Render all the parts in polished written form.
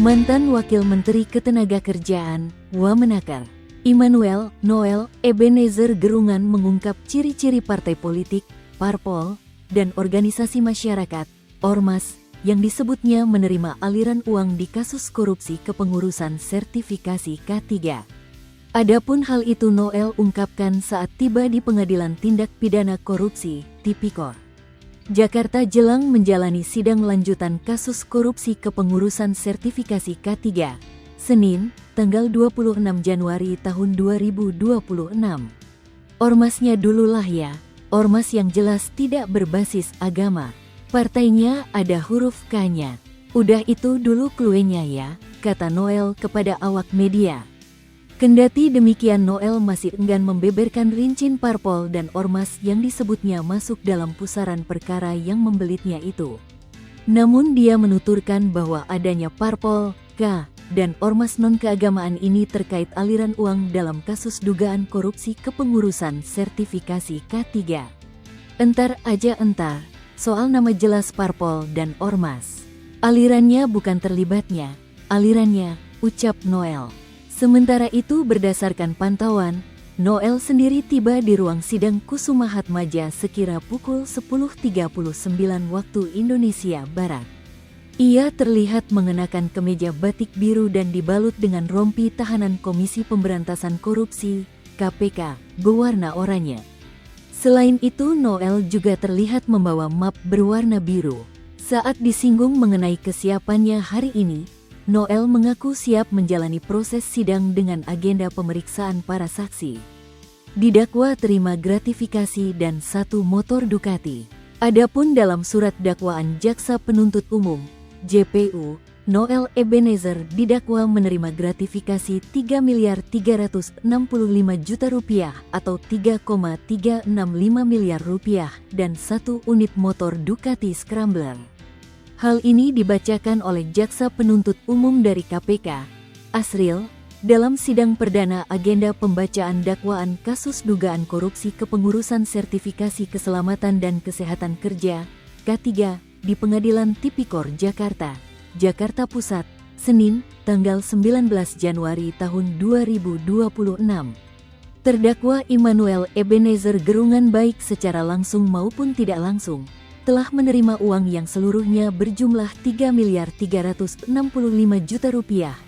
Mantan Wakil Menteri Ketenagakerjaan, Wamenakar, Immanuel Noel Ebenezer Gerungan mengungkap ciri-ciri partai politik, parpol, dan organisasi masyarakat, ormas, yang disebutnya menerima aliran uang di kasus korupsi kepengurusan sertifikasi K3. Adapun hal itu Noel ungkapkan saat tiba di Pengadilan Tindak Pidana Korupsi, Tipikor, Jakarta jelang menjalani sidang lanjutan kasus korupsi kepengurusan sertifikasi K3, Senin, tanggal 26 Januari tahun 2026. Ormasnya dululah ya, ormas yang jelas tidak berbasis agama. Partainya ada huruf K-nya. Udah itu dulu kluenya ya, kata Noel kepada awak media. Kendati demikian Noel masih enggan membeberkan rincin parpol dan ormas yang disebutnya masuk dalam pusaran perkara yang membelitnya itu. Namun dia menuturkan bahwa adanya parpol, K, dan ormas non-keagamaan ini terkait aliran uang dalam kasus dugaan korupsi kepengurusan sertifikasi K3. Entar aja entar, soal nama jelas parpol dan ormas. Alirannya bukan terlibatnya, alirannya, ucap Noel. Sementara itu berdasarkan pantauan, Noel sendiri tiba di ruang sidang Kusuma Hatmaja sekira pukul 10.39 waktu Indonesia Barat. Ia terlihat mengenakan kemeja batik biru dan dibalut dengan rompi tahanan Komisi Pemberantasan Korupsi, KPK, berwarna oranye. Selain itu Noel juga terlihat membawa map berwarna biru. Saat disinggung mengenai kesiapannya hari ini, Noel mengaku siap menjalani proses sidang dengan agenda pemeriksaan para saksi. Didakwa terima gratifikasi dan 1 motor Ducati. Adapun dalam surat dakwaan Jaksa Penuntut Umum, JPU, Noel Ebenezer didakwa menerima gratifikasi Rp3.365 juta atau Rp3,365 miliar dan 1 unit motor Ducati Scrambler. Hal ini dibacakan oleh Jaksa Penuntut Umum dari KPK, Asril, dalam sidang perdana agenda pembacaan dakwaan kasus dugaan korupsi kepengurusan sertifikasi keselamatan dan kesehatan kerja, K3, di Pengadilan Tipikor Jakarta, Jakarta Pusat, Senin, tanggal 19 Januari tahun 2026. Terdakwa Immanuel Ebenezer Gerungan baik secara langsung maupun tidak langsung, telah menerima uang yang seluruhnya berjumlah Rp3.365 juta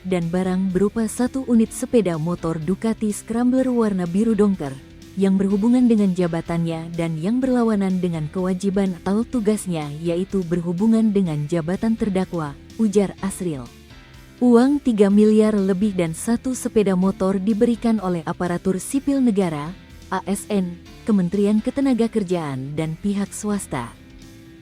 dan barang berupa 1 unit sepeda motor Ducati Scrambler warna biru dongker yang berhubungan dengan jabatannya dan yang berlawanan dengan kewajiban atau tugasnya yaitu berhubungan dengan jabatan terdakwa, ujar Asril. Uang 3 miliar lebih dan 1 sepeda motor diberikan oleh aparatur sipil negara, ASN, Kementerian Ketenagakerjaan dan pihak swasta.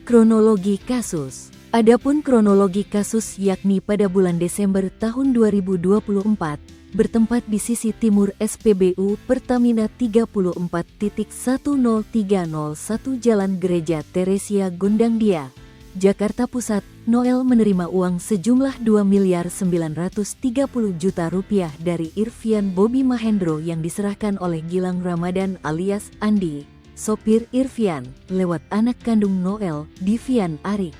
Kronologi kasus. Adapun kronologi kasus yakni pada bulan Desember tahun 2024, bertempat di sisi timur SPBU Pertamina 34.10301 Jalan Gereja Teresia Gondangdia, Jakarta Pusat, Noel menerima uang sejumlah Rp2.930 juta dari Irfian Bobby Mahendro yang diserahkan oleh Gilang Ramadan alias Andi, sopir Irfian, lewat anak kandung Noel, Divian Arik.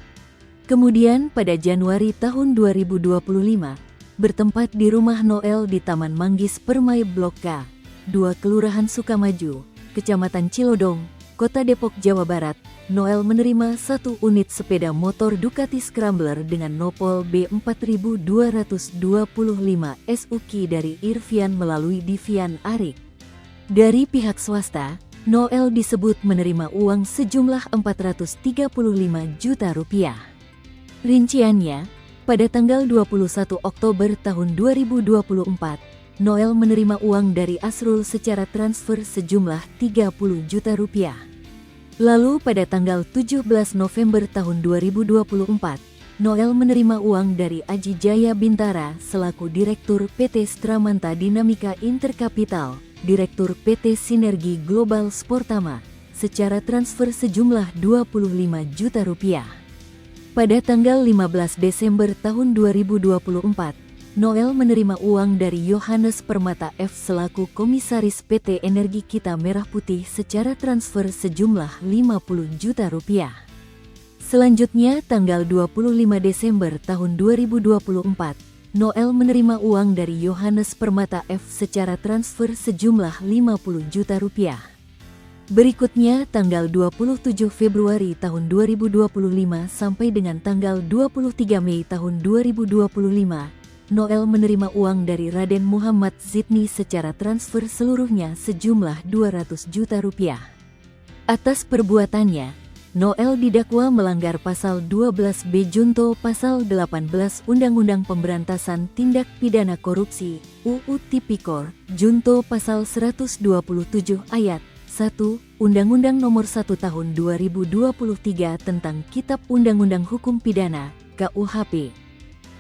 Kemudian pada Januari tahun 2025, bertempat di rumah Noel di Taman Manggis Permai Blok K, 2 Kelurahan Sukamaju, Kecamatan Cilodong, Kota Depok, Jawa Barat, Noel menerima 1 unit sepeda motor Ducati Scrambler dengan nopol B4225 SUK dari Irfian melalui Divian Arik. Dari pihak swasta, Noel disebut menerima uang sejumlah Rp435 juta. Rinciannya, pada tanggal 21 Oktober tahun 2024, Noel menerima uang dari Asrul secara transfer sejumlah Rp30 juta. Lalu pada tanggal 17 November tahun 2024, Noel menerima uang dari Aji Jaya Bintara selaku Direktur PT Stramanta Dinamika Interkapital, Direktur PT Sinergi Global Sportama, secara transfer sejumlah Rp25 juta. Pada tanggal 15 Desember tahun 2024, Noel menerima uang dari Yohanes Permata F selaku Komisaris PT Energi Kita Merah Putih secara transfer sejumlah Rp50 juta. Selanjutnya tanggal 25 Desember tahun 2024, Noel menerima uang dari Yohanes Permata F secara transfer sejumlah 50 juta rupiah. Berikutnya tanggal 27 Februari tahun 2025 sampai dengan tanggal 23 Mei tahun 2025, Noel menerima uang dari Raden Muhammad Zidni secara transfer seluruhnya sejumlah 200 juta rupiah. Atas perbuatannya, Noel didakwa melanggar pasal 12B Junto pasal 18 Undang-Undang Pemberantasan Tindak Pidana Korupsi UU Tipikor Junto pasal 127 ayat 1 Undang-Undang Nomor 1 Tahun 2023 tentang Kitab Undang-Undang Hukum Pidana KUHP.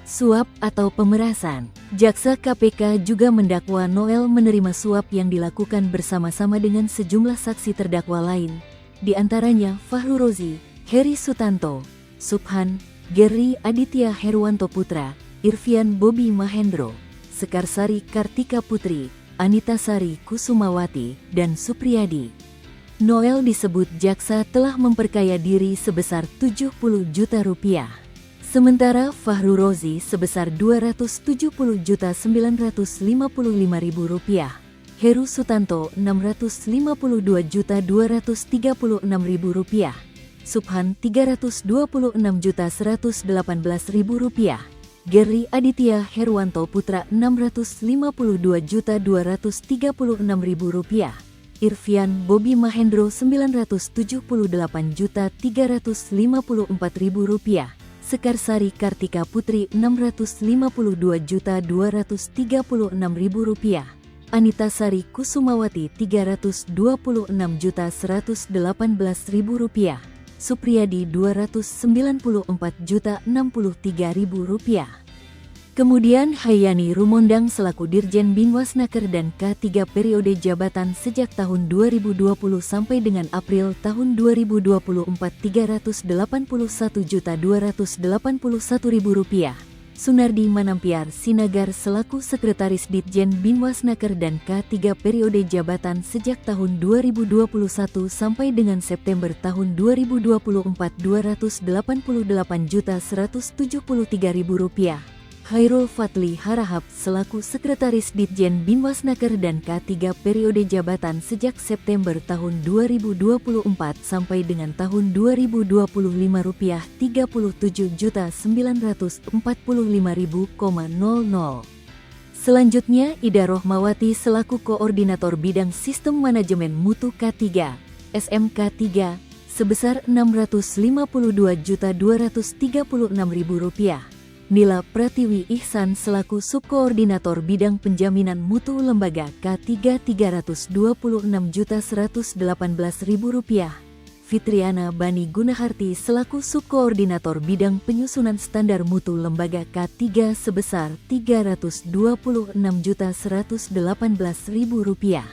Suap atau pemerasan. Jaksa KPK juga mendakwa Noel menerima suap yang dilakukan bersama-sama dengan sejumlah saksi terdakwa lain, di antaranya Fahru Rozi, Heri Sutanto, Subhan, Geri Aditya Herwanto Putra, Irfian Bobi Mahendro, Sekarsari Kartika Putri, Anita Sari Kusumawati, dan Supriyadi. Noel disebut jaksa telah memperkaya diri sebesar 70 juta rupiah. Sementara Fahru Rozi sebesar 270.955.000 rupiah. Heru Sutanto 652.236.000 rupiah, Subhan 326.118.000 rupiah, Geri Aditya Herwanto Putra 652.236.000 rupiah, Irfian Bobi Mahendro 978.354.000 rupiah, Sekarsari Kartika Putri 652.236.000 rupiah. Anita Sari Kusumawati 326.118.000 rupiah, Supriyadi 294.063.000 rupiah. Kemudian Hayani Rumondang selaku Dirjen Binwasnaker dan K3 periode jabatan sejak tahun 2020 sampai dengan April tahun 2024 381.281.000 rupiah. Sunardi Manampiar Sinagar selaku Sekretaris Ditjen Binwasnaker dan K3 periode jabatan sejak tahun 2021 sampai dengan September tahun 2024 288.173.000 rupiah. Khairul Fatli Harahap selaku Sekretaris Ditjen Binwasnaker dan K3 periode jabatan sejak September tahun 2024 sampai dengan tahun 2025 rupiah 37.945.000,00. Selanjutnya Ida Rohmawati selaku Koordinator Bidang Sistem Manajemen Mutu K3 SMK 3 sebesar 652.236.000 rupiah. Nila Pratiwi Ihsan selaku Subkoordinator Bidang Penjaminan Mutu Lembaga K3 326.118.000 rupiah. Fitriana Bani Gunaharti selaku Subkoordinator Bidang Penyusunan Standar Mutu Lembaga K3 sebesar 326.118.000 rupiah.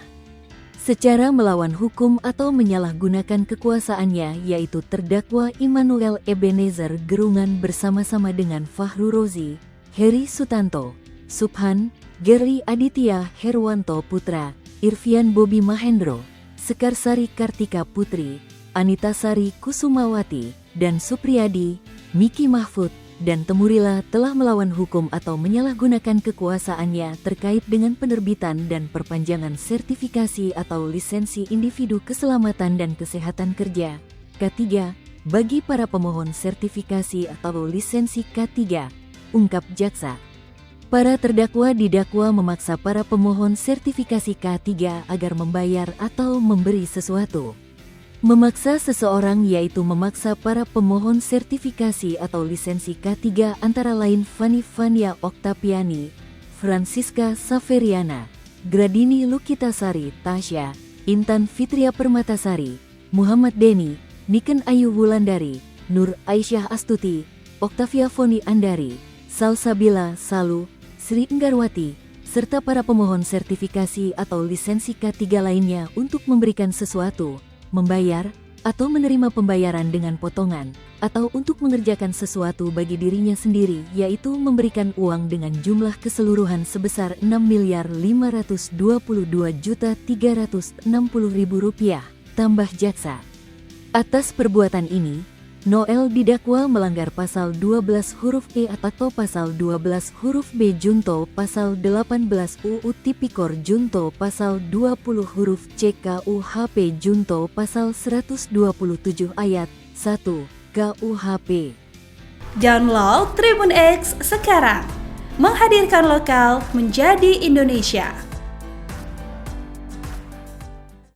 Secara melawan hukum atau menyalahgunakan kekuasaannya, yaitu terdakwa Immanuel Ebenezer Gerungan bersama-sama dengan Fahru Rozi, Heri Sutanto, Subhan, Geri Aditya Herwanto Putra, Irfian Bobi Mahendro, Sekarsari Kartika Putri, Anita Sari Kusumawati, dan Supriyadi, Miki Mahfud, dan Temurila telah melawan hukum atau menyalahgunakan kekuasaannya terkait dengan penerbitan dan perpanjangan sertifikasi atau lisensi individu keselamatan dan kesehatan kerja K3 bagi para pemohon sertifikasi atau lisensi K3, ungkap jaksa. Para terdakwa didakwa memaksa para pemohon sertifikasi K3 agar membayar atau memberi sesuatu. Memaksa seseorang yaitu memaksa para pemohon sertifikasi atau lisensi K3 antara lain Fani Fania Oktapiani, Francisca Saveriana, Gradini Lukitasari Tasya, Intan Fitria Permatasari, Muhammad Deni, Niken Ayu Wulandari, Nur Aisyah Astuti, Oktavia Foni Andari, Salsabila Salu, Sri Enggarwati, serta para pemohon sertifikasi atau lisensi K3 lainnya untuk memberikan sesuatu, membayar, atau menerima pembayaran dengan potongan, atau untuk mengerjakan sesuatu bagi dirinya sendiri, yaitu memberikan uang dengan jumlah keseluruhan sebesar Rp6.522.360.000, tambah jaksa. Atas perbuatan ini, Noel didakwa melanggar pasal 12 huruf E atau pasal 12 huruf B junto pasal 18 UU Tipikor junto pasal 20 huruf C KUHP junto pasal 127 ayat 1 KUHP. Download Tribun X sekarang, menghadirkan lokal menjadi Indonesia.